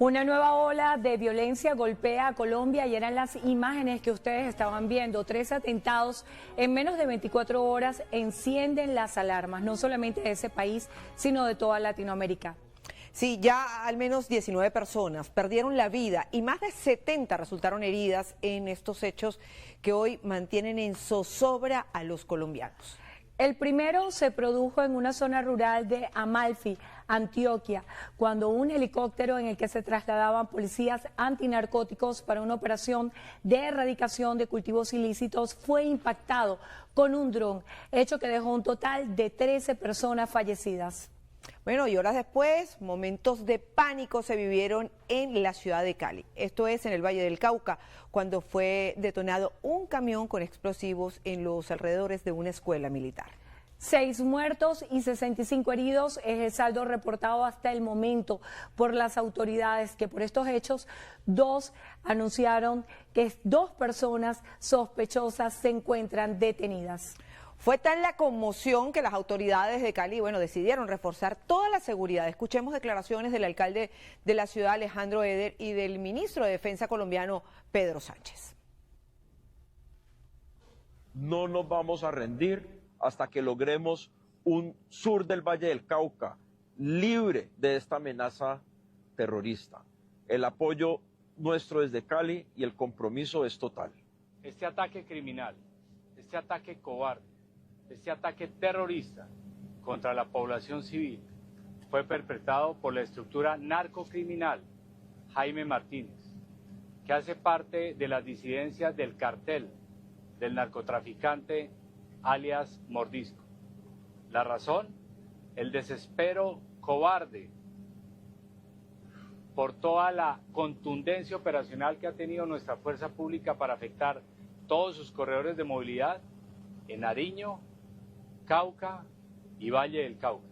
Una nueva ola de violencia golpea a Colombia y eran las imágenes que ustedes estaban viendo. 3 atentados en menos de 24 horas encienden las alarmas, no solamente de ese país, sino de toda Latinoamérica. Sí, ya al menos 19 personas perdieron la vida y más de 70 resultaron heridas en estos hechos que hoy mantienen en zozobra a los colombianos. El primero se produjo en una zona rural de Amalfi, Antioquia, cuando un helicóptero en el que se trasladaban policías antinarcóticos para una operación de erradicación de cultivos ilícitos fue impactado con un dron, hecho que dejó un total de 13 personas fallecidas. Bueno, y horas después, momentos de pánico se vivieron en la ciudad de Cali. Esto es en el Valle del Cauca, cuando fue detonado un camión con explosivos en los alrededores de una escuela militar. 6 muertos y 65 heridos es el saldo reportado hasta el momento por las autoridades, que por estos hechos anunciaron que 2 personas sospechosas se encuentran detenidas. Fue tal la conmoción que las autoridades de Cali, decidieron reforzar toda la seguridad. Escuchemos declaraciones del alcalde de la ciudad, Alejandro Eder, y del ministro de Defensa colombiano, Pedro Sánchez. No nos vamos a rendir hasta que logremos un sur del Valle del Cauca libre de esta amenaza terrorista. El apoyo nuestro desde Cali y el compromiso es total. Este ataque criminal, este ataque cobarde, este ataque terrorista contra la población civil fue perpetrado por la estructura narcocriminal Jaime Martínez, que hace parte de las disidencias del cartel del narcotraficante alias Mordisco. La razón, el desespero cobarde por toda la contundencia operacional que ha tenido nuestra fuerza pública para afectar todos sus corredores de movilidad en Nariño, Cauca y Valle del Cauca.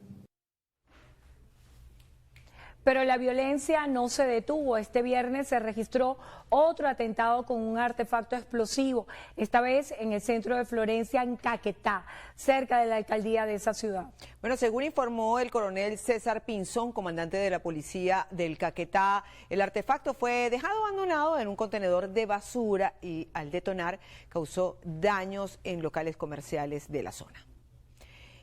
Pero la violencia no se detuvo. Este viernes se registró otro atentado con un artefacto explosivo, esta vez en el centro de Florencia, en Caquetá, cerca de la alcaldía de esa ciudad. Bueno, según informó el coronel César Pinzón, comandante de la policía del Caquetá, el artefacto fue dejado abandonado en un contenedor de basura y al detonar causó daños en locales comerciales de la zona.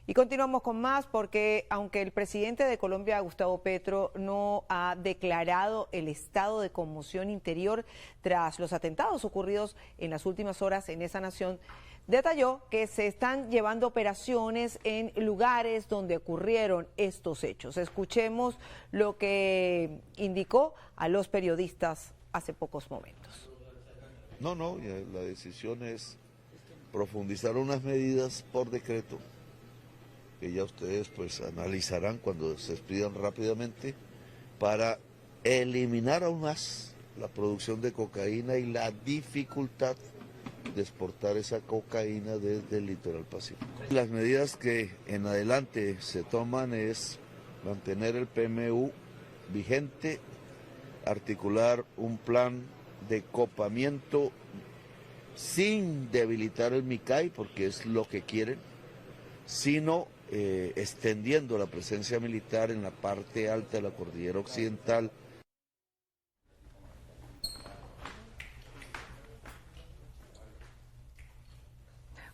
Y continuamos con más porque aunque el presidente de Colombia, Gustavo Petro, no ha declarado el estado de conmoción interior tras los atentados ocurridos en las últimas horas en esa nación, detalló que se están llevando operaciones en lugares donde ocurrieron estos hechos. Escuchemos lo que indicó a los periodistas hace pocos momentos. No, la decisión es profundizar unas medidas por decreto que ya ustedes analizarán cuando se expidan rápidamente, para eliminar aún más la producción de cocaína y la dificultad de exportar esa cocaína desde el litoral pacífico. Las medidas que en adelante se toman es mantener el PMU vigente, articular un plan de copamiento sin debilitar el MICAI, porque es lo que quieren, sino extendiendo la presencia militar en la parte alta de la cordillera occidental.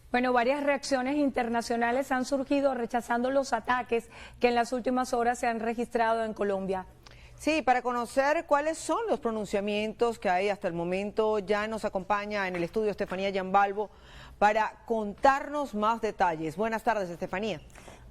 Bueno, varias reacciones internacionales han surgido rechazando los ataques que en las últimas horas se han registrado en Colombia. Sí, para conocer cuáles son los pronunciamientos que hay hasta el momento, ya nos acompaña en el estudio Estefanía Yambalvo para contarnos más detalles. Buenas tardes, Estefanía.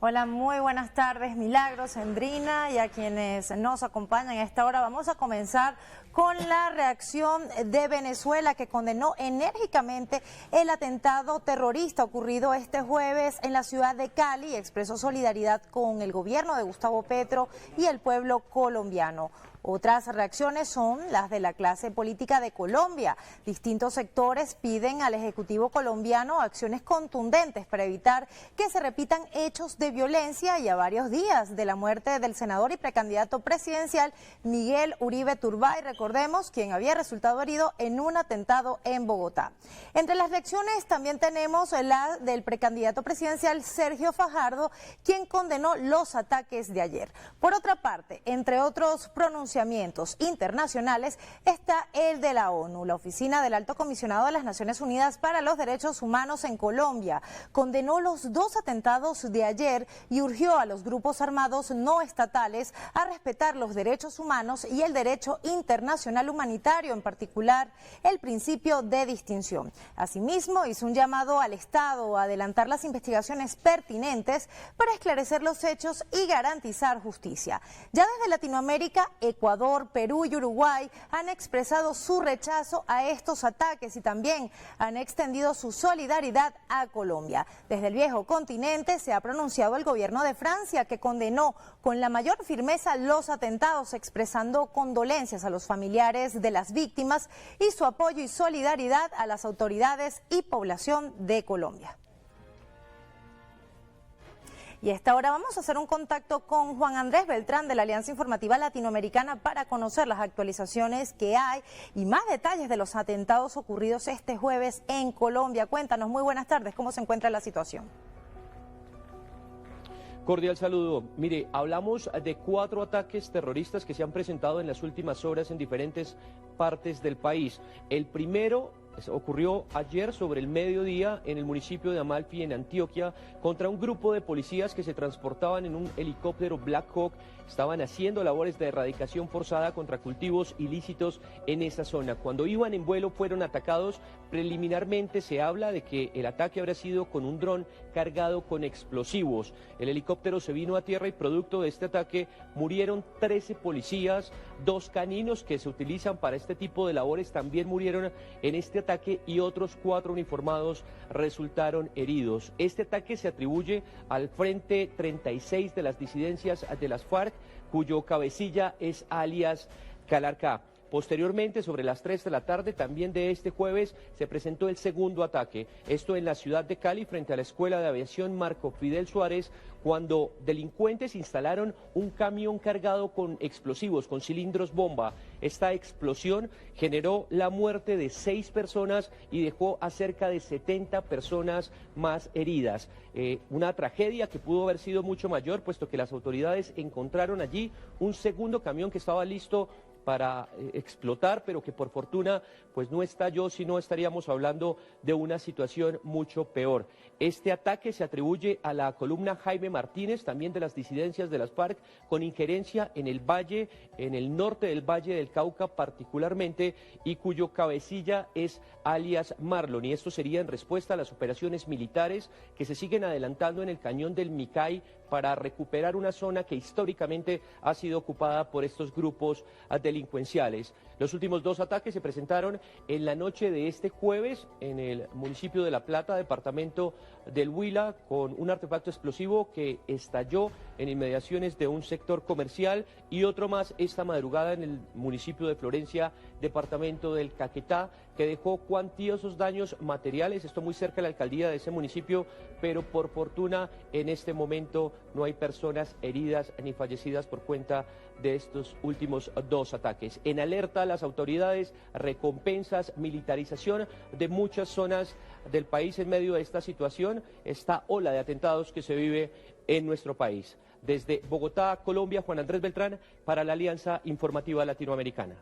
Hola, muy buenas tardes, Milagros, Sandrina, y a quienes nos acompañan a esta hora. Vamos a comenzar con la reacción de Venezuela, que condenó enérgicamente el atentado terrorista ocurrido este jueves en la ciudad de Cali y expresó solidaridad con el gobierno de Gustavo Petro y el pueblo colombiano. Otras reacciones son las de la clase política de Colombia. Distintos sectores piden al Ejecutivo colombiano acciones contundentes para evitar que se repitan hechos de violencia, y a varios días de la muerte del senador y precandidato presidencial Miguel Uribe Turbay, recordemos, quien había resultado herido en un atentado en Bogotá. Entre las reacciones también tenemos la del precandidato presidencial Sergio Fajardo, quien condenó los ataques de ayer. Por otra parte, entre otros pronunciamientos internacionales está el de la ONU. La Oficina del Alto Comisionado de las Naciones Unidas para los Derechos Humanos en Colombia condenó los 2 atentados de ayer y urgió a los grupos armados no estatales a respetar los derechos humanos y el derecho internacional humanitario, en particular el principio de distinción. Asimismo, hizo un llamado al Estado a adelantar las investigaciones pertinentes para esclarecer los hechos y garantizar justicia. Ya desde Latinoamérica, Ecuador, Perú y Uruguay han expresado su rechazo a estos ataques y también han extendido su solidaridad a Colombia. Desde el viejo continente se ha pronunciado el gobierno de Francia, que condenó con la mayor firmeza los atentados, expresando condolencias a los familiares de las víctimas y su apoyo y solidaridad a las autoridades y población de Colombia. Y a esta hora vamos a hacer un contacto con Juan Andrés Beltrán de la Alianza Informativa Latinoamericana para conocer las actualizaciones que hay y más detalles de los atentados ocurridos este jueves en Colombia. Cuéntanos, muy buenas tardes, ¿cómo se encuentra la situación? Cordial saludo. Mire, hablamos de 4 ataques terroristas que se han presentado en las últimas horas en diferentes partes del país. El primero ocurrió ayer sobre el mediodía en el municipio de Amalfi, en Antioquia, contra un grupo de policías que se transportaban en un helicóptero Black Hawk. Estaban haciendo labores de erradicación forzada contra cultivos ilícitos en esa zona. Cuando iban en vuelo fueron atacados. Preliminarmente se habla de que el ataque habría sido con un dron cargado con explosivos. El helicóptero se vino a tierra y producto de este ataque murieron 13 policías, 2 caninos que se utilizan para este tipo de labores también murieron en este ataque y otros 4 uniformados resultaron heridos. Este ataque se atribuye al Frente 36 de las disidencias de las FARC, cuyo cabecilla es alias Calarcá. Posteriormente, sobre las 3 de la tarde, también de este jueves, se presentó el segundo ataque. Esto en la ciudad de Cali, frente a la Escuela de Aviación Marco Fidel Suárez, cuando delincuentes instalaron un camión cargado con explosivos, con cilindros bomba. Esta explosión generó la muerte de 6 personas y dejó a cerca de 70 personas más heridas. Una tragedia que pudo haber sido mucho mayor, puesto que las autoridades encontraron allí un segundo camión que estaba listo para explotar, pero que por fortuna pues no estalló, si no estaríamos hablando de una situación mucho peor. Este ataque se atribuye a la columna Jaime Martínez, también de las disidencias de las FARC, con injerencia en el valle, en el norte del Valle del Cauca particularmente, y cuyo cabecilla es alias Marlon, y esto sería en respuesta a las operaciones militares que se siguen adelantando en el cañón del Micay para recuperar una zona que históricamente ha sido ocupada por estos grupos delincuenciales. Los últimos 2 ataques se presentaron en la noche de este jueves en el municipio de La Plata, departamento del Huila, con un artefacto explosivo que estalló en inmediaciones de un sector comercial, y otro más esta madrugada en el municipio de Florencia, departamento del Caquetá, que dejó cuantiosos daños materiales, esto muy cerca de la alcaldía de ese municipio, pero por fortuna en este momento no hay personas heridas ni fallecidas por cuenta de estos últimos 2 ataques. En alerta las autoridades, recompensas, militarización de muchas zonas del país en medio de esta situación, esta ola de atentados que se vive en nuestro país. Desde Bogotá, Colombia, Juan Andrés Beltrán, para la Alianza Informativa Latinoamericana.